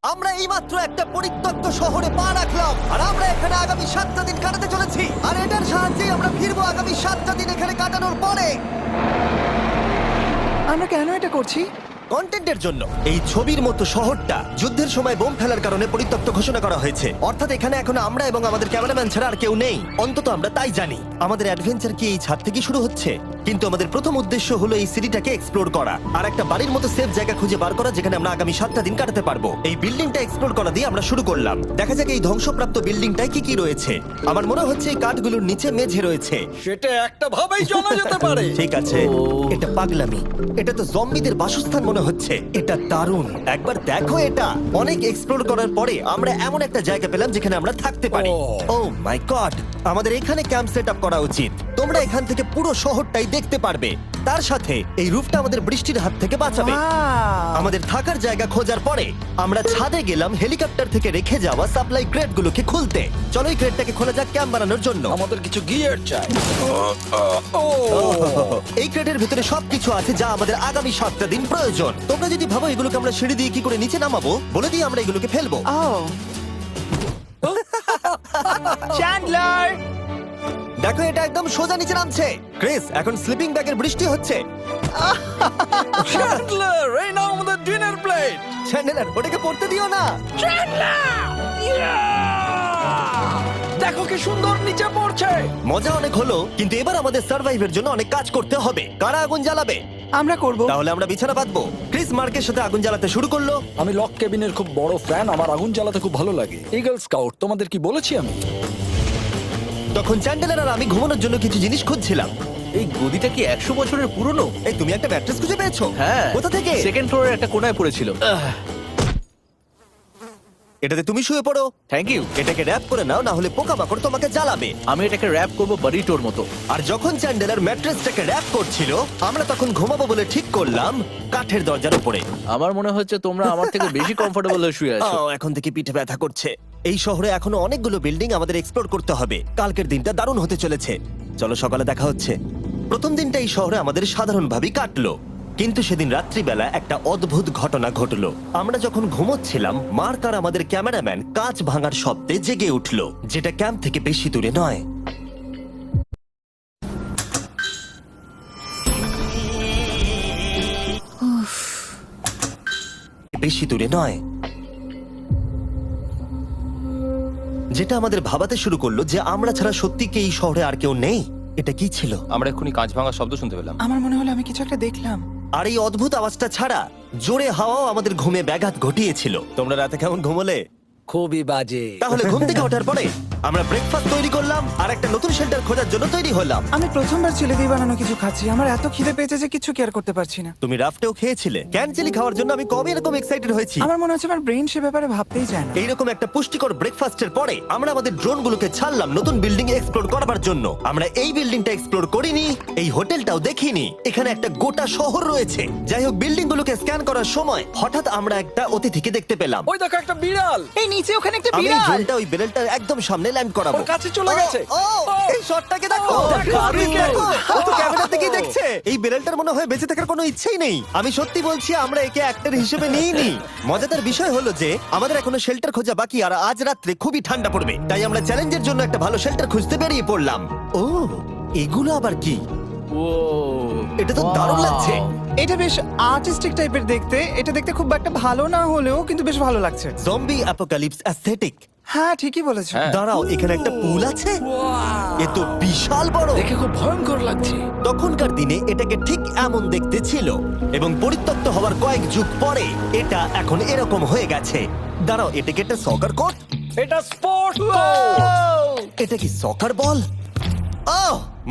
আমরা এইমাত্র একটা পরিত্যক্ত শহরে পা রাখলাম আর আমরা এখানে আগামী 7টা দিন কাটাতে চলেছি আর এটার সাহায্যে আমরা ফিরবো আগামী 7টা দিন এখানে কাটানোর পরে। আমরা কেন এটা করছি? কন্টেন্টের জন্য। এই ছবির মতো শহরটা যুদ্ধের সময় বোম ফেলার কারণে পরিত্যক্ত ঘোষণা করা হয়েছে, অর্থাৎ এখানে এখন আমরা এবং আমাদের ক্যামেরাম্যান ছাড়া আর কেউ নেই। অন্তত আমরা তাই জানি। আমাদের অ্যাডভেঞ্চার কি এই ছাদ থেকে শুরু হচ্ছে? কিন্তু আমাদের প্রথম উদ্দেশ্য হলো এই সিটিটাকে এক্সপ্লোর করা আর একটা বাড়ির মতো সেফ জায়গা খুঁজে বার করা যেখানে আমরা আগামী 7টা দিন কাটাতে পারবো। এই বিল্ডিংটা এক্সপ্লোর করা দিয়ে আমরা শুরু করলাম। দেখা যাক এই ধ্বংসপ্রাপ্ত বিল্ডিংটায় কি কি রয়েছে। আমার মনে হচ্ছে এই কাঠগুলোর নিচে মেঝে রয়েছে। সেটা একটা ভাবেই জানা যেতে পারে। ঠিক আছে, এটা পাগলামি। এটা তো জম্বিদের বাসস্থান মনে হচ্ছে। এটা দারুণ, একবার দেখো এটা। অনেক এক্সপ্লোর করার পরে আমরা এমন একটা জায়গা পেলাম যেখানে আমরা থাকতে পারি। ও মাই গড, আমাদের এখানে ক্যাম্প সেট আপ করা উচিত। তোমরা এখান থেকে পুরো শহরটাই দেখতে পারবে। তার সাথে এই রুফটা আমাদের বৃষ্টির হাত থেকে বাঁচাবে। Wow! আমাদের থাকার জায়গা খোঁজার পরে আমরা ছাদে গেলাম হেলিকপ্টার থেকে রেখে যাওয়া সাপ্লাই ক্রেটগুলোকে খুলতে। চলো এই ক্রেটটাকে খোলা যাক ক্যাম্প বানানোর জন্য। আমাদের কিছু গিয়ার চাই। এই ক্রেটের ভিতরে সবকিছু আছে যা আমাদের আগামী 7টা দিন প্রয়োজন। তোমরা যদি ভাবো এগুলোকে আমরা সিঁড়ি দিয়ে কি করে নিচে নামাবো, বলে দিয়ে আমরা এগুলোকে ফেলবো। Oh! চ্যান্ডলার! দেখো এটা একদম সোজা নিচে নামছে। ক্রিস, এখন স্লিপিং ব্যাগের বৃষ্টি হচ্ছে। চ্যান্ডলার, এই নাও আমাদের ডিনার প্লেট। চ্যান্ডেলার, ওটাকে পড়তে দিও না। দেখো কি সুন্দর নিচে পড়ছে। মজা অনেক হলো, কিন্তু এবার আমাদের সার্ভাইভের জন্য অনেক কাজ করতে হবে। কারা আগুন জ্বালাবে? আমরা করব। তাহলে আমরা বিছানা বাঁধবো। ক্রিস মার্কের সাথে আগুন জ্বালাতে শুরু করলো। আমি লক কেবিনের খুব বড় ফ্যান, আমার আগুন জ্বালাতে খুব ভালো লাগে। ইগল স্কাউট, তোমাদের কি বলেছি আমি? তখন চ্যান্ডেলার আর আমি ঘুমানোর জন্য কিছু জিনিস খুঁজছিলাম। এই গদিটা কি 100 বছরের পুরনো? এই তুমি একটা ম্যাট্রেস খুঁজে পেয়েছো? হ্যাঁ। কোথা থেকে? সেকেন্ড ফ্লোরের একটা কোণায় পড়েছিল। এটাতে তুমি শুয়ে পড়ো। Thank you. এটাকে র‍্যাপ করে নাও, না হলে পোকামাকড় তোমাকে জ্বালাবে। আমি এটাকে র‍্যাপ করব বারিটোর মতো। আর যখন চ্যান্ডেলার ম্যাট্রেসটাকে র‍্যাপ করছিল, আমরা তখন ঘুমাবো বলে ঠিক করলাম কাঠের দরজার উপরে। আমার মনে হচ্ছে তোমরা আমার থেকে বেশি কমফোর্টেবল হয়ে শুয়ে আছো। এখন থেকে পিঠে ব্যথা করছে। এই শহরে এখনো অনেকগুলো বিল্ডিং আমাদের এক্সপ্লোর করতে হবে। কালকের দিনটা দারুণ হতে চলেছে। চলো সকালে দেখা হচ্ছে। প্রথম দিনটা এই শহরে আমাদের সাধারণভাবেই কাটলো, কিন্তু সেদিন রাত্রিবেলা একটা অদ্ভুত ঘটনা ঘটলো। আমরা যখন ঘুমোচ্ছিলাম, মার্ক আর আমাদের ক্যামেরাম্যান কাঁচ ভাঙার শব্দে জেগে উঠলো, যেটা ক্যাম্প থেকে বেশি দূরে নয়। বেশি দূরে নয়, যেটা আমাদের ভাবাতে শুরু করলো যে আমরা ছাড়া সত্যি কি এই শহরে আর কেউ নেই। এটা কি ছিল? আমরা এক্ষুনি কাঁচ ভাঙার শব্দ শুনতে পেলাম। আমার মনে হলো আমি কিছু একটা দেখলাম। আর এই অদ্ভুত আওয়াজটা ছাড়া জোরে হাওয়াও আমাদের ঘুমে ব্যাঘাত ঘটিয়েছিল। তোমরা রাতে কেমন ঘুমোলে? খুবই বাজে। তাহলে ঘুম থেকে ওঠার পরে আমরা ব্রেকফাস্ট তৈরি করলাম আর একটা নতুন শেল্টার খোঁজার জন্য তৈরি হলাম। আমি প্রথমবার ছেলে দিয়ে বানানো কিছু খাচ্ছি। আমার এত খিদে পেয়েছে যে কিছু কেয়ার করতে পারছি না। তুমি রাফটেও খেয়েছিলে। ক্যানচেলি খাওয়ার জন্য আমি কবে এরকম এক্সাইটেড হয়েছি। আমার মনে হচ্ছে আমার ব্রেন সে ব্যাপারে ভাবতেই চায় না। এইরকম একটা পুষ্টিকর ব্রেকফাস্টের পরে আমরা আমাদের ড্রোনগুলোকে ছাড়লাম নতুন বিল্ডিং এক্সপ্লোর করার জন্য। আমরা এই বিল্ডিংটা এক্সপ্লোর করিনি, এই হোটেলটাও দেখিনি। এখানে একটা গোটা শহর রয়েছে। যাই হোক, বিল্ডিংগুলোকে স্ক্যান করার সময় হঠাৎ আমরা একটা অতিথিকে দেখতে পেলাম। ওই দেখো একটা বিড়াল। এই নিচে ওখানে একটা আমি এই বিড়াল। ড্রোনটা ওই বেরেলটার একদম সামনে ল্যান্ড করাবো। ওর কাছে চলে গেছে। ও, এই শটটাকে দেখো। দেখো, দেখো, ও তো ক্যামেরা থেকেই দেখছে। এই বেরেলটার মনে হয় বেঁচে থাকার কোনো ইচ্ছেই নেই। আমি সত্যি বলছি, আমরা একে অ্যাক্টর হিসেবে নিইনি। মজাদার বিষয় হলো যে আমাদের এখনো শেল্টার খোঁজা বাকি, আর আজ রাত্রে খুবই ঠান্ডা পড়বে। তাই আমরা চ্যালেঞ্জের জন্য একটা ভালো শেল্টার খুঁজতে বেরিয়ে পড়লাম। ও, এগুলো আবার কি? ও, এটা তো দারুণ লাগছে। এটা বেশ আর্টিস্টিক টাইপের দেখতে। এটা দেখতে খুব একটা ভালো না হলেও কিন্তু বেশ ভালো লাগছে। Zombie apocalypse aesthetic. হ্যাঁ, ঠিকই বলেছো। হ্যাঁ। দাঁড়াও, এখানে একটা পুল আছে। এ তো বিশাল বড়। দেখে খুব ভয়ঙ্কর লাগছে। তখনকার দিনে এটাকে ঠিক এমন দেখতে ছিল, এবং পরিত্যক্ত হওয়ার কয়েক যুগ পরে এটা এখন এরকম হয়ে গেছে। দাঁড়াও, এটাকে একটা সকার কোর্ট? এটা স্পোর্ট। এটা কি সকার বল?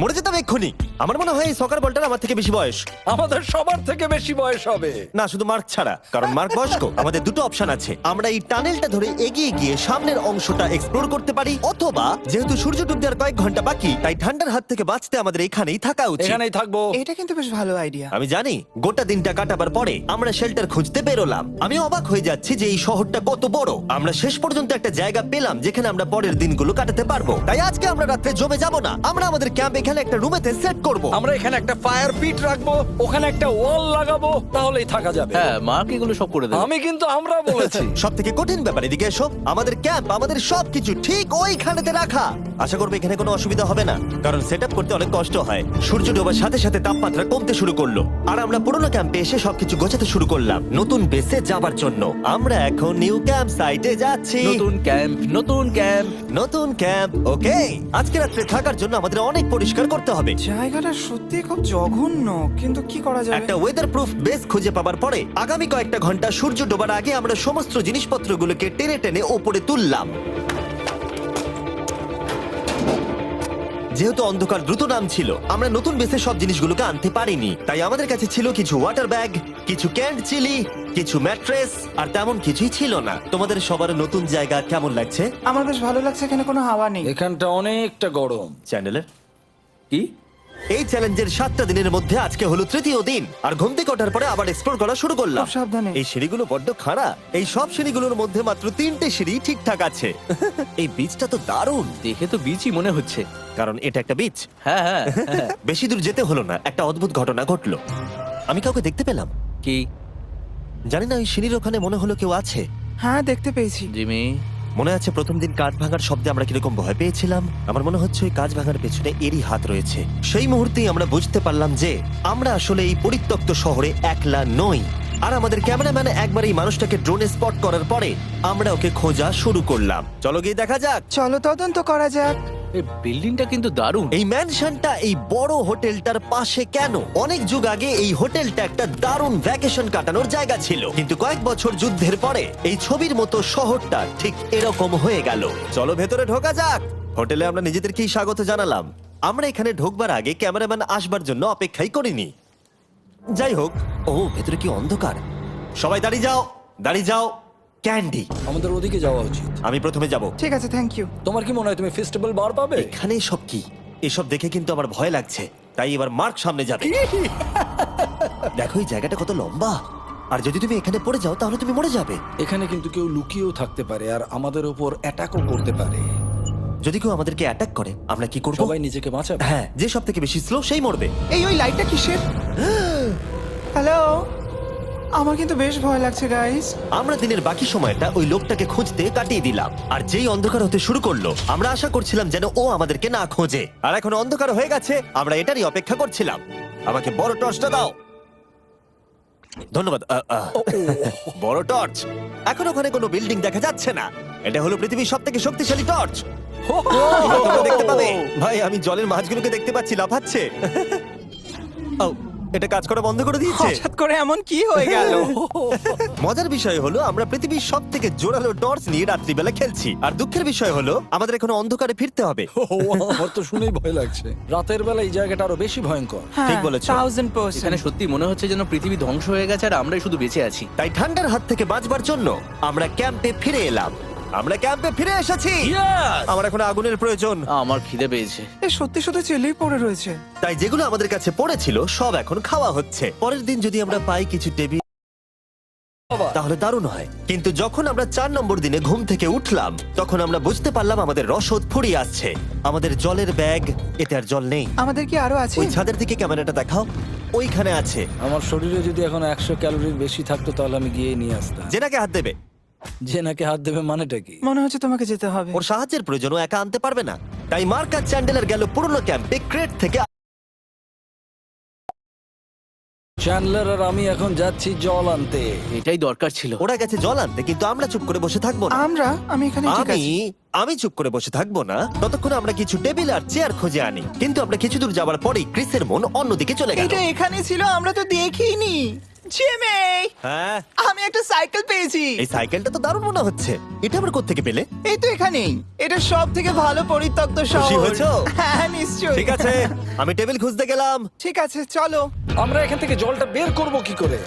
মরে যেতাম এক্ষুনি। আমার মনে হয় এই সকার বলটার আমার থেকে বেশি বয়স। আমাদের সবার থেকে বেশি বয়স হবে। না, শুধু মার্ক ছাড়া, কারণ মার্ক বয়স্ক। আমাদের দুটো অপশন আছে। আমরা এই টানেলটা ধরে এগিয়ে গিয়ে সামনের অংশটা এক্সপ্লোর করতে পারি, অথবা যেহেতু সূর্য ডুবতে আর কয়েক ঘন্টা বাকি, তাই ঠান্ডার হাত থেকে বাঁচতে আমাদের এখানেই থাকা উচিত। এখানেই থাকবো। এটা কিন্তু বেশ ভালো আইডিয়া। আমি জানি। গোটা দিনটা কাটাবার পরে আমরা শেল্টার খুঁজতে বেরোলাম। আমি অবাক হয়ে যাচ্ছি যে এই শহরটা কত বড়। আমরা শেষ পর্যন্ত একটা জায়গা পেলাম যেখানে আমরা পরের দিনগুলো কাটাতে পারবো। তাই আজকে আমরা রাত্রে জমে যাব না। আমরা আমাদের ক্যাম্প এখানে একটা রুমেতে সেট করব। আমরা এখানে একটা ফায়ার পিট রাখবো, ওখানে একটা ওয়াল লাগাবো, তাহলেই থাকা যাবে। হ্যাঁ মার্ক এগুলো সব করে দেবে। আমি কিন্তু আমরা বলেছি। সব থেকে কঠিন ব্যাপার, এদিকে এসো। আমাদের ক্যাম্প, আমাদের সবকিছু ঠিক ওইখানেতে রাখা। আশা করবো এখানে কোনো অসুবিধা হবে না, কারণ সেট করতে অনেক কষ্ট হয়। সূর্য ডোবার সাথে সাথে তাপমাত্রা কমতে শুরু করলো, আর আমরা পুরোনো ক্যাম্পে এসে সবকিছু গোছাতে শুরু করলাম নতুন বেসে যাবার জন্য। আমরা এখন নিউ ক্যাম্প সাইটে যাচ্ছি। নতুন ক্যাম্প, নতুন ক্যাম্প। নতুন ক্যাম্প, ওকে। আজকে রাত্রে থাকার জন্য আমাদের অনেক পরিষ্কার করতে হবে। জায়গাটা সত্যি খুব জঘন্য, কিন্তু কি করা যাবে? একটা ওয়েদার প্রুফ বেস খুঁজে পাবার পরে আগামী কয়েকটা ঘন্টা সূর্য ডোবার আগে আমরা সমস্ত জিনিসপত্রগুলোকে টেনে টেনে ওপরে তুললাম। যেহেতু অন্ধকার দ্রুত নামছিল, আমরা নতুন বেসে সব জিনিসগুলোকে আনতে পারিনি, তাই আমাদের কাছে ছিল কিছু ওয়াটার ব্যাগ, কিছু ক্যান্ড চিলি, কিছু ম্যাট্রেস, আর তেমন কিছুই ছিল না। তোমাদের সবার নতুন জায়গা কেমন লাগছে? আমার বেশ ভালো লাগছে, এখানে কোনো হাওয়া নেই। এখানটা অনেকটা গরম। চ্যানেলের কি? এই চ্যালেঞ্জের 7টা দিনের মধ্যে আজকে হলো তৃতীয় দিন, আর ঘুম থেকে ওঠার পরে আবার এক্সপ্লোর করা শুরু করলাম। খুব সাবধানে। এই সিঁড়িগুলো বড্ড খাড়া। এই সব সিঁড়িগুলোর মধ্যে মাত্র 3টে সিঁড়ি ঠিকঠাক আছে। এই বীজটা তো দারুণ, দেখে তো বিচই মনে হচ্ছে। কারণ এটা একটা বীজ। হ্যাঁ হ্যাঁ হ্যাঁ। বেশি দূর যেতে হলো না, একটা অদ্ভুত ঘটনা ঘটলো। আমি কাউকে দেখতে পেলাম, কি? জানি না, ওই সিঁড়ির ওখানে মনে হলো কেউ আছে। হ্যাঁ, দেখতে পেয়েছি। জিমি, মনে আছে প্রথম দিন কাঁচ ভাঙার শব্দে আমরা কিরকম ভয় পেয়েছিলাম? আমার মনে হচ্ছে ওই কাঁচ ভাঙার পেছনে এরই হাত রয়েছে। সেই মুহূর্তেই আমরা বুঝতে পারলাম যে আমরা আসলে এই পরিত্যক্ত শহরে একলা নই। আর আমাদের ক্যামেরাম্যান একবার এই মানুষটাকে ড্রোনে স্পট করার পরে আমরা ওকে খোঁজা শুরু করলাম। চলো গিয়ে দেখা যাক। চলো তদন্ত করা যাক। এই বিল্ডিংটা কিন্তু দারুণ। এই ম্যানশনটা এই বড় হোটেলটার পাশে কেন? অনেক যুগ আগে এই হোটেলটা একটা দারুণ ভ্যাকেশন কাটানোর জায়গা ছিল, কিন্তু কয়েক বছর যুদ্ধের পরে এই ছবির মতো শহরটা ঠিক এরকম হয়ে গেল। চলো ভেতরে ঢোকা যাক। হোটেলে আমরা নিজেদেরকেই স্বাগত জানালাম। আমরা এখানে ঢোকবার আগে ক্যামেরাম্যান আসবার জন্য অপেক্ষাই করিনি। যাই হোক, ও ভেতরে কি অন্ধকার। সবাই দাঁড়িয়ে যাও, দাঁড়িয়ে যাও। ক্যান্ডি, আমাদের ওদিকে যাওয়া উচিত। আমি প্রথমে যাব। ঠিক আছে, থ্যাংক ইউ। তোমার কি মনে হয় তুমি ফেস্টিভ্যাল বার পাবে? এখানে সব কি? এসব দেখে কিন্তু আমার ভয় লাগছে, তাই এবার মার্ক সামনে যাবে। দেখো এই জায়গাটা কত লম্বা, আর যদি তুমি এখানে পড়ে যাও তাহলে তুমি মরে যাবে। এখানে কিন্তু কেউ লুকিয়েও থাকতে পারে আর আমাদের উপর অ্যাটাকও করতে পারে। যদি কেউ আমাদেরকে অ্যাটাক করে আমরা কি করব? সবাই নিজেকে বাঁচাবে। হ্যাঁ, যে সব থেকে বেশি স্লো সেই মরবে। এই ওই লাইটটা কিসের? হ্যালো, আমার কিন্তু বেশ ভয় লাগছে গাইস। আমরা দিনের বাকি সময়টা ওই লোকটাকে খুঁজতে কাটিয়ে দিলাম, আর যেই অন্ধকার হতে শুরু করলো আমরা আশা করছিলাম যেন ও আমাদেরকে না খোঁজে। আর এখন অন্ধকার হয়ে গেছে, আমরা এটারই অপেক্ষা করছিলাম। আমাকে বড় টর্চটা দাও। ধন্যবাদ। বড় টর্চ। এখন ওখানে কোনো বিল্ডিং দেখা যাচ্ছে না। এটা হলো পৃথিবীর সবথেকে শক্তিশালী টর্চ। এবার তোমরা দেখতে পাবে। ভাই, আমি জলের মাছগুলোকে দেখতে পাচ্ছি লাফাচ্ছে। ও, এটা কাজ করা বন্ধ করে দিয়েছে। হঠাৎ করে এমন কি হয়ে গেল? মজার বিষয় হলো আমরা পৃথিবীর সব থেকে জোরালো টর্চ নিয়ে রাত্রিবেলা খেলছি, আর দুঃখের বিষয় হলো আমাদের এখন অন্ধকারে ফিরতে হবে। আমার তো শুনেই ভয় লাগছে। রাতের বেলা এই জায়গাটা আরো বেশি ভয়ঙ্কর। ঠিক বলেছো। 1000%। এখানে সত্যি মনে হচ্ছে যেন পৃথিবী ধ্বংস হয়ে গেছে আর আমরাই শুধু বেঁচে আছি। তাই ঠান্ডার হাত থেকে বাঁচবার জন্য আমরা ক্যাম্পে ফিরে এলাম। আমরা ক্যাম্পে ফিরে এসেছি। আমার এখন আগুনের প্রয়োজন। আমার খিদে পেয়েছে। এ সত্যি শুধু চেলেই পড়ে রয়েছে। তাই যেগুলো আমাদের কাছে পড়েছিল সব এখন খাওয়া হচ্ছে। পরের দিন যদি আমরা পাই কিছু টেবিল তাহলে দারুণ হয়, কিন্তু যখন আমরা 4 নম্বর দিনে ঘুম থেকে উঠলাম তখন আমরা বুঝতে পারলাম আমাদের রসদ ফুরিয়ে আসছে। আমাদের জলের ব্যাগ, এতে আর জল নেই। আমাদের কি আরো আছে? ওই ছাদের দিকে ক্যামেরাটা দেখাও, ওইখানে আছে। আমার শরীরে যদি এখন 100 ক্যালোরির বেশি থাকতো তাহলে আমি গিয়ে নিয়ে আসতাম। জেনাকে হাত দেবে। যে নাকি হাত দেবে মানেটা কি? মনে হচ্ছে তোমাকে যেতে হবে। ওর সাহায্যের প্রয়োজন, ও একা আনতে পারবে না। তাই মার্ক আর চ্যান্ডেলার গেল পুরনো ক্যাম্পে ক্রেট থেকে। চ্যান্ডলার আর আমি এখন যাচ্ছি জল আনতে। এটাই দরকার ছিল। ওরা গেছে জল আনতে, কিন্তু আমরা চুপ করে বসে থাকবো না। আমি এখানে ঠিক আছি। আমি চুপ করে বসে থাকবো না ততক্ষণ আমরা কিছু টেবিল আর চেয়ার খুঁজে আনি। কিন্তু আমরা কিছু দূর যাবার পরেই ক্রিসের মন অন্যদিকে চলে গেল। এটা এখানে ছিল, আমরা তো দেখিনি। জিমি, হ্যাঁ, আমি একটা সাইকেল পেয়েছি। এই সাইকেলটা তো দারুণ মনে হচ্ছে। এটা আমরা কোত্থেকে পেলে? এই তো এখানেই। এটা সব থেকে ভালো পরিত্যক্ত শহর। খুশি হয়েছো? হ্যাঁ, নিশ্চয়ই। ঠিক আছে, আমি টেবিল খুঁজতে গেলাম। ঠিক আছে, চলো। আমরা এখান থেকে জলটা বের করব কি করে?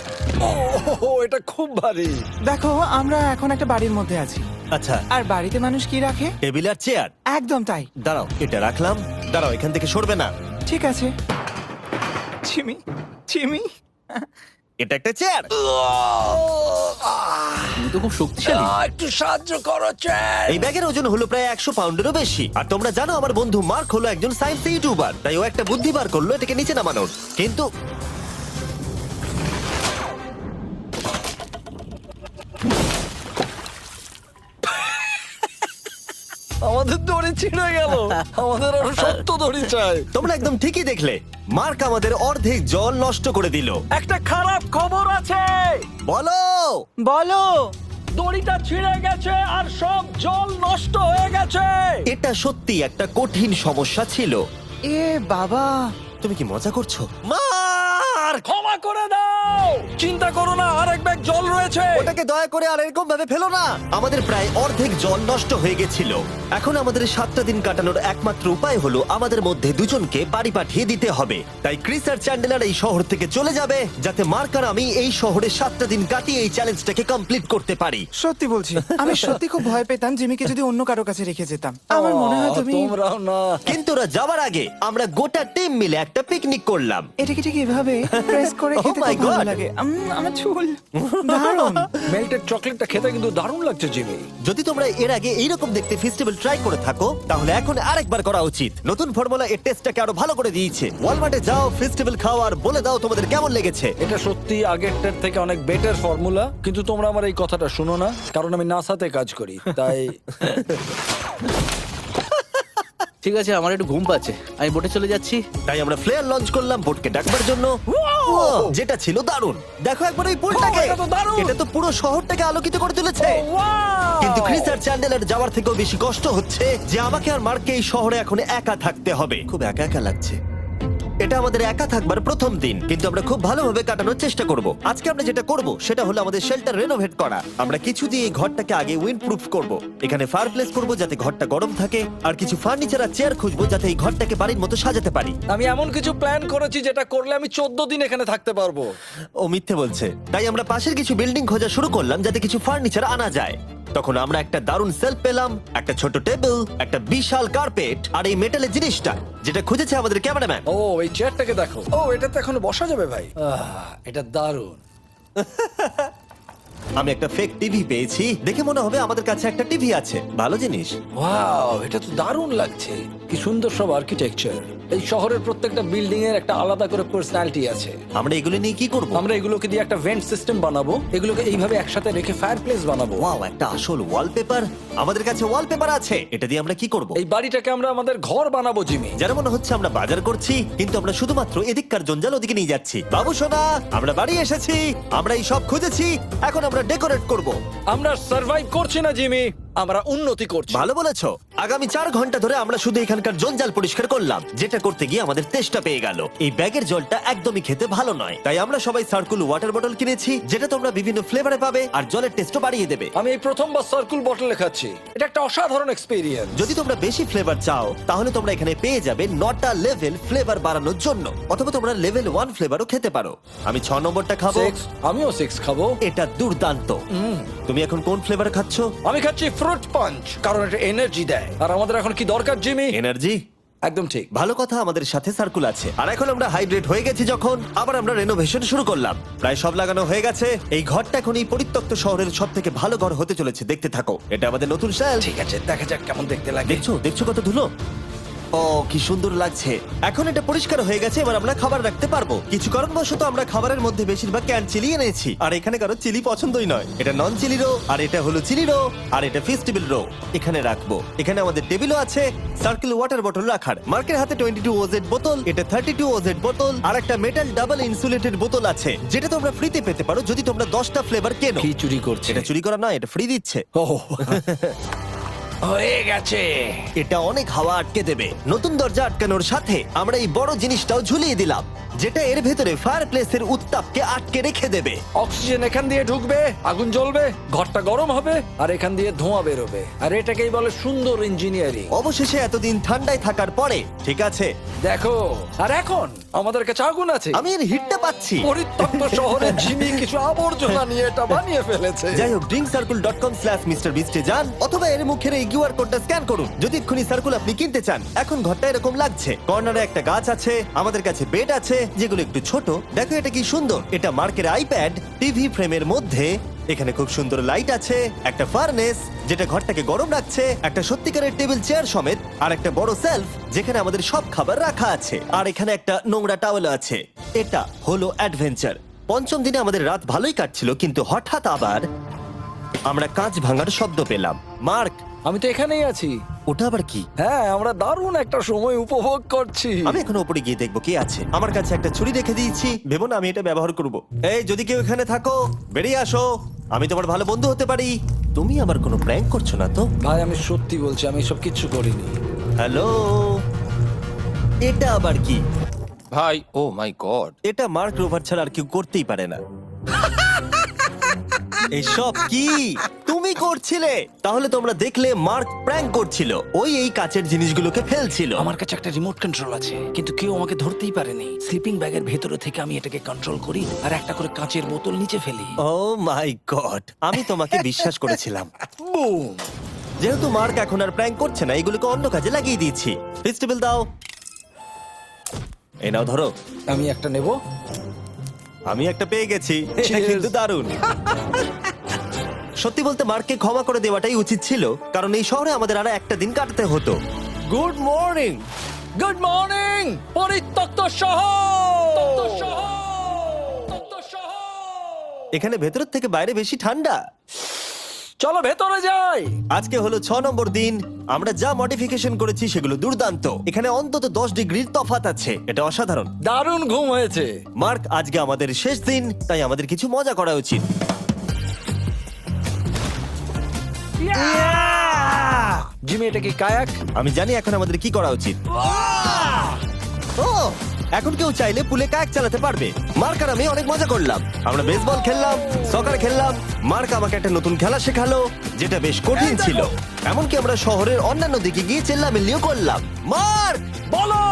ও, এটা খুব ভারী। দেখো, আমরা এখন একটা বাড়ির মধ্যে আছি। আচ্ছা, আর বাড়িতে মানুষ কি রাখে? টেবিল আর চেয়ার। একদম তাই। দাঁড়াও, এটা রাখলাম। দাঁড়াও, এখান থেকে সরবে না। ঠিক আছে। চিমি, চিমি, এটা একটা চেয়ার। তুমি তো খুব শক্তিশালী। একটু সাহায্য করো চ্যান। এই ব্যাগের ওজন হলো প্রায় 100 পাউন্ডেরও বেশি। আর তোমরা জানো আমার বন্ধু মার্ক হলো একজন সায়েন্স ইউটিউবার, তাই ও একটা বুদ্ধি বার করলো এটাকে নিচে নামানোর। কিন্তু আমাদের দড়ি ছিঁড়ে গেল। আমাদের আরো শক্ত দড়ি চাই। তোমরা একদম ঠিকই দেখলে, মার্ক আমাদের অর্ধেক জল নষ্ট করে দিল। একটা খারাপ খবর আছে, বলো। বলো। দড়িটা ছিঁড়ে গেছে আর সব জল নষ্ট হয়ে গেছে। এটা সত্যি একটা কঠিন সমস্যা ছিল। এ বাবা। তুমি কি মজা করছো? মার্ক, ক্ষমা করে দাও। চিন্তা করো না, আরেক ব্যাগ জল রয়েছে। ওটাকে দয়া করে আর এরকম ভাবে ফেলো না। আমাদের প্রায় অর্ধেক জল নষ্ট হয়ে গেছিল। এখন আমাদের 7টা দিন কাটানোর একমাত্র উপায় হলো আমাদের মধ্যে দুজনকে বাড়ি পাঠিয়ে দিতে হবে। তাই ক্রিস আর চ্যান্ডেলার এই শহর থেকে চলে যাবে, যাতে মার্ক আর আমি এই শহরে 7টা দিন কাটিয়ে এই চ্যালেঞ্জটাকে কমপ্লিট করতে পারি। সত্যি বলছি, আমি সত্যি খুব ভয় পেতাম জিমিকে যদি অন্য কারো কাছে রেখে যেতাম। আমার মনে হয় তুমি তোমরাও না। কিন্তু ওরা যাওয়ার আগে আমরা গোটা টিম মিলে একটা পিকনিক করলাম। এটাকে ঠিক এভাবে প্রেস করে Oh খেতে my খুব ভালো God! লাগে। আমার চুল দারুণ। মেল্টেড চকলেটটা খেতে কিন্তু দারুণ লাগছে জিমি। যদি তোমরা এর আগে এইরকম দেখতে ফেস্টিভ্যাল ট্রাই করে থাকো, তাহলে এখন আরেকবার করা উচিত। নতুন ফর্মুলা এর টেস্টটাকে আরো ভালো করে দিয়েছে। ওয়ালমার্টে যাও, ফেস্টিভ্যাল খাও আর বলে দাও তোমাদের কেমন লেগেছে। এটা সত্যি আগেরটার থেকে অনেক বেটার ফর্মুলা, কিন্তু তোমরা আমার এই কথাটা শুনো না, কারণ আমি নাসাতে কাজ করি, তাই ঠিক আছে, আমার একটু ঘুম পাচ্ছে, আমি বোটে চলে যাচ্ছি। তাই আমরা ফ্লেয়ার লঞ্চ করলাম বোটকে ডাকবার জন্য, যেটা ছিল দারুণ। দেখো একবার ওই পুলটাকে, এটা তো দারুণ! এটা তো পুরো শহরটাকে আলোকিত করে তুলেছে। কিন্তু ক্রিস আর চ্যান্ডেলার যাওয়ার থেকেও বেশি কষ্ট হচ্ছে যে আমাকে আর মার্ককে এই শহরে এখন একা থাকতে হবে। খুব একা একা লাগছে। এটা আমাদের একা থাকবার প্রথম দিন, কিন্তু আমরা খুব ভালোভাবে কাটানোর চেষ্টা করব। আজকে আমরা যেটা করব সেটা হলো আমাদের শেল্টার রেনোভেট করা। আমরা কিছু দিয়ে এই ঘরটাকে আগে উইন্ড প্রুফ করব। এখানে ফায়ারপ্লেস করব যাতে ঘরটা গরম থাকে, আর কিছু ফার্নিচার আর চেয়ার খুঁজবো যাতে এই ঘরটাকে বাড়ির মতো সাজাতে পারি। আমি এমন কিছু প্ল্যান করেছি যেটা করলে আমি 14 দিন এখানে থাকতে পারবো। ও মিথ্যে বলছে। তাই আমরা পাশের কিছু বিল্ডিং খোঁজা শুরু করলাম যাতে কিছু ফার্নিচার আনা যায়। তখন আমরা একটা দারুণ সেলফ পেলাম, একটা ছোট টেবিল, একটা বিশাল কার্পেট আর এই মেটালের জিনিসটা যেটা খুঁজেছে আমাদের ক্যামেরাম্যান। ও এই চেয়ারটাকে দেখো। ও এটাতে এখনো বসা যাবে ভাই। এটা দারুণ। আমি একটা ফেক টিভি পেয়েছি, দেখে মনে হবে আমাদের কাছে একটা টিভি আছে। ভালো জিনিস। ওয়াও, এটা তো দারুণ লাগছে। কি সুন্দর সব আর্কিটেকচার। এই শহরের প্রত্যেকটা বিল্ডিং এর একটা আলাদা করে পার্সোনালিটি আছে। আমরা এগুলো নিয়ে কি করব? আমরা এগুলোকে দিয়ে একটা ভেন্ট সিস্টেম বানাবো, এগুলোকে এইভাবে একসাথে রেখে ফায়ারপ্লেস বানাবো। ওয়াও, একটা আসল ওয়ালপেপার। আমাদের কাছে ওয়ালপেপার আছে। এটা দিয়ে আমরা কি করব? এই বাড়িটাকে আমরা আমাদের ঘর বানাবো জিমি। যারা মনে হচ্ছে আমরা বাজার করছি, কিন্তু আমরা শুধুমাত্র এদিককার জঞ্জাল ওদিকে নিয়ে যাচ্ছি। বাবু সোনা, আমরা বাড়ি এসেছি, আমরা এই সব খুঁজেছি, এখন আমরা ডেকোরেট করব। আমরা সার্ভাইভ করছি না জিমি, আমরা উন্নতি করছি। ভালো বলেছো। আগামী 4 ঘন্টা ধরে আমরা শুধু এখানকার জঞ্জাল পরিষ্কার করলাম, যেটা করতে গিয়ে আমাদের তেষ্টা পেয়ে গেল। এই ব্যাগের জলটা একদমই খেতে ভালো নয়, তাই আমরা সবাই সার্কুল ওয়াটার বটল কিনেছি, যেটা তোমরা বিভিন্ন ফ্লেভারে পাবে আর জলের টেস্টও বাড়িয়ে দেবে। আমি এই প্রথমবার সার্কুল বটলে খাচ্ছি, এটা একটা অসাধারণ এক্সপেরিয়েন্স। যদি তোমরা বেশি ফ্লেভার চাও, তাহলে তোমরা এখানে পেয়ে যাবে 9টা লেভেল ফ্লেভার বাড়ানোর জন্য, অথবা তোমরা লেভেল 1 ফ্লেভারও খেতে পারো। আমি 6 নম্বরটা খাবো। আমিও 6 খাবো। এটা দুর্দান্ত। তুমি এখন কোন ফ্লেভার খাচ্ছ? আমি খাচ্ছি ফ্রুট পাঞ্চ, কারণ এটা এনার্জি দেয়। আর আমাদের এখন কি দরকার জিমি? এনার্জি। একদম ঠিক। ভালো কথা, আমাদের সাথে সার্কুল আছে। আর এখন আমরা হাইড্রেট হয়ে গেছি যখন, আবার আমরা রেনোভেশন শুরু করলাম। প্রায় সব লাগানো হয়ে গেছে। এই ঘরটা এখন এই পরিত্যক্ত শহরের সব থেকে ভালো ঘর হতে চলেছে। দেখতে থাকো, এটা আমাদের নতুন স্টাইল। ঠিক আছে, দেখা যাক কেমন দেখতে লাগে। দেখছো কত ধুলো। ও কি সুন্দর লাগছে। এখন এটা পরিষ্কার হয়ে গেছে, এবার আমরা খাবার রাখতে পারবো। কিছু কারণবশত আমরা খাবারের মধ্যে বেশিরভাগ ক্যান চিলি এনেছি, আর এখানে কারো চিলি পছন্দই নয়। এটা নন চিলি রো, আর এটা হলো চিলি রো, আর এটা ফেস্টিভ্যাল রো। এখানে রাখবো। এখানে আমাদের টেবিলও আছে, সার্কেল ওয়াটার বটল রাখার। মার্কের হাতে 22 ওজেড বোতল, এটা 32 ওজেড বোতল, আর একটা মেটাল ডাবল ইনসুলেটেড বোতল আছে, যেটা তোমরা ফ্রিতে পেতে পারো যদি তোমরা 10টা ফ্লেভার কেনো। কি চুরি করছে? এটা চুরি করা নয়, এটা ফ্রি দিচ্ছে। ও হয়ে গেছে। এটা অনেক হাওয়া আটকে দেবে। নতুন দরজা আটকানোর সাথে আমরা এই বড় জিনিসটাও ঝুলিয়ে দিলাম, যেটা এর ভেতরে ফায়ারপ্লেসের উত্তাপকে আটকে রেখে দেবে। অক্সিজেন এখান দিয়ে ঢুকবে, আগুন জ্বলবে, ঘরটা গরম হবে, আর এখান দিয়ে ধোঁয়া বেরোবে। আর এটাকেই বলে সুন্দর ইঞ্জিনিয়ারিং। অবশেষে এতদিন ঠান্ডায় থাকার পরে ঠিক আছে। দেখো, আর এখন আমাদের কাছে আগুন আছে। আমি এর হিটটা পাচ্ছি। পরিত্যক্ত শহরে জিমি কিছু আবর্জনা নিয়ে এটা বানিয়ে ফেলেছে। যাই হোক, drinkcircle.com/MrBeast এ যান, অথবা এর মুখের এই কিউআর কোডটা স্ক্যান করুন যদি এক্ষুনি সার্কুল আপনি কিনতে চান। এখন ঘরটা এরকম লাগছে, কর্নারে একটা গাছ আছে, আমাদের কাছে বেড আছে যেগুলো একটু ছোট। দেখো এটা কি সুন্দর, এটা মার্কের আইপ্যাড টিভি ফ্রেমের মধ্যে। এখানে খুব সুন্দর লাইট আছে, একটা ফার্নেস যেটা ঘরটাকে গরম রাখছে, একটা সত্যিকারের টেবিল চেয়ার সমেত, আর একটা বড় সেলফ যেখানে আমাদের সব খাবার রাখা আছে, আর এখানে একটা নোংরা টাওয়েল আছে। এটা হলো অ্যাডভেঞ্চার। পঞ্চম দিনে আমাদের রাত ভালোই কাটছিল, কিন্তু হঠাৎ আবার আমরা কাঁচ ভাঙার শব্দ পেলাম। মার্ক, আমি তো এখানেই আছি। ওটা আবার কি? হ্যাঁ, আমরা দারুণ একটা সময় উপভোগ করছি। আমি এখন উপরে গিয়ে দেখবো কি আছে। আমার কাছে একটা ছুরি রেখে দিয়েছি, ভেবো না আমি এটা ব্যবহার করব। এই যদি কেউ এখানে থাকো বেরিয়ে আসো, আমি তোমার ভালো বন্ধু হতে পারি। তুমি আমার কোনো প্র্যাঙ্ক করছো না তো? ভাই আমি সত্যি বলছি, আমি এসব কিচ্ছু করিনি। হ্যালো, এটা আবার কি? ভাই ও মাই গড, এটা মার্ক রোভার ছাড়া আর কেউ করতেই পারে না। এসব কি তুমি করছিলে? তাহলে তোমরা দেখলে মার্ক প্র্যাঙ্ক করছিল। ওই এই কাচের জিনিসগুলোকে ফেলছিল। আমার কাছে একটা রিমোট কন্ট্রোল আছে, কিন্তু কেউ আমাকে ধরতেই পারেনি। স্লিপিং ব্যাগের ভেতরে থেকে আমি এটাকে কন্ট্রোল করি আর একটা করে কাঁচের বোতল নিচে ফেলি। ও মাই গড, আমি তোমাকে বিশ্বাস করেছিলাম। বুম! যেহেতু মার্ক এখন আর প্র্যাঙ্ক করছে না, এগুলোকে অন্য কাজে লাগিয়ে দিয়েছি। ফেস্টিভ্যাল দাও, এই নাও ধরো। আমি একটা নেব। আমি একটা পেয়ে গেছি, এটা Cheers! কিন্তু দারুণ। সত্যি বলতে মার্ককে ক্ষমা করে দেওয়াটাই উচিত ছিল, কারণ এই শহরে আমাদের আর একটা দিন কাটাতে হতো। Good morning. গুড মর্নিং পরিত্যক্ত শহর। এখানে ভেতরের থেকে বাইরে বেশি ঠান্ডা। চলো ভেতরে যাই। আজকে হলো 6 নম্বর দিন। আমরা যা মডিফিকেশন করেছি সেগুলো দুর্দান্ত। এখানে অন্তত 10 ডিগ্রির তফাৎ আছে, এটা অসাধারণ। দারুণ ঘুম হয়েছে। মার্ক, আজকে আমাদের শেষ দিন, তাই আমাদের কিছু মজা করা উচিত। জিমি, এটা কি কায়াক? আমি জানি এখন আমাদের কি করা উচিত। ও, এখন কেউ চাইলে পুলে কায়াক চালাতে পারবে। মার্ক আর আমি অনেক মজা করলাম। আমরা বেসবল খেললাম, সকার খেললাম। মার্ক আমাকে একটা নতুন খেলা শেখালো যেটা বেশ কঠিন ছিল। এমনকি আমরা শহরের অন্যান্য দিকে গিয়ে চেল্লামিল্লিও করলাম। মার্ক, বলো।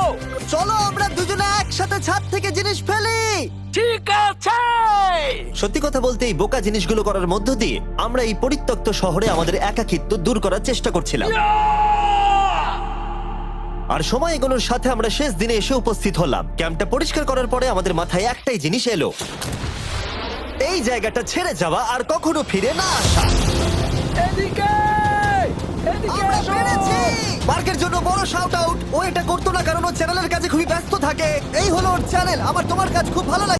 চলো আমরা দুজনে একসাথে ছাদ থেকে জিনিস ফেলি। ঠিক আছে। সত্যি কথা বলতে এই বোকা জিনিসগুলো করার মধ্য দিয়ে আমরা এই পরিত্যক্ত শহরে আমাদের একাকিত্ব দূর করার চেষ্টা করছিলাম। আর সময় এগোনোর সাথে আমরা শেষ দিনে এসে উপস্থিত হলাম। ক্যাম্পটা পরিষ্কার করার পরে আমাদের মাথায় একটাই জিনিস এলো, এই জায়গাটা ছেড়ে যাওয়া আর কখনো ফিরে না আসা। এদিকে এদিকে আমরা এসো। পেরেছি! মার্কের জন্য বড় শাউট আউট। ও এটা করতো না কারণ ও চ্যানেলের কাছে খুবই ব্যস্ত থাকে। এই হলো ওর চ্যানেল। আমার তোমার কাজ খুব ভালো লাগে।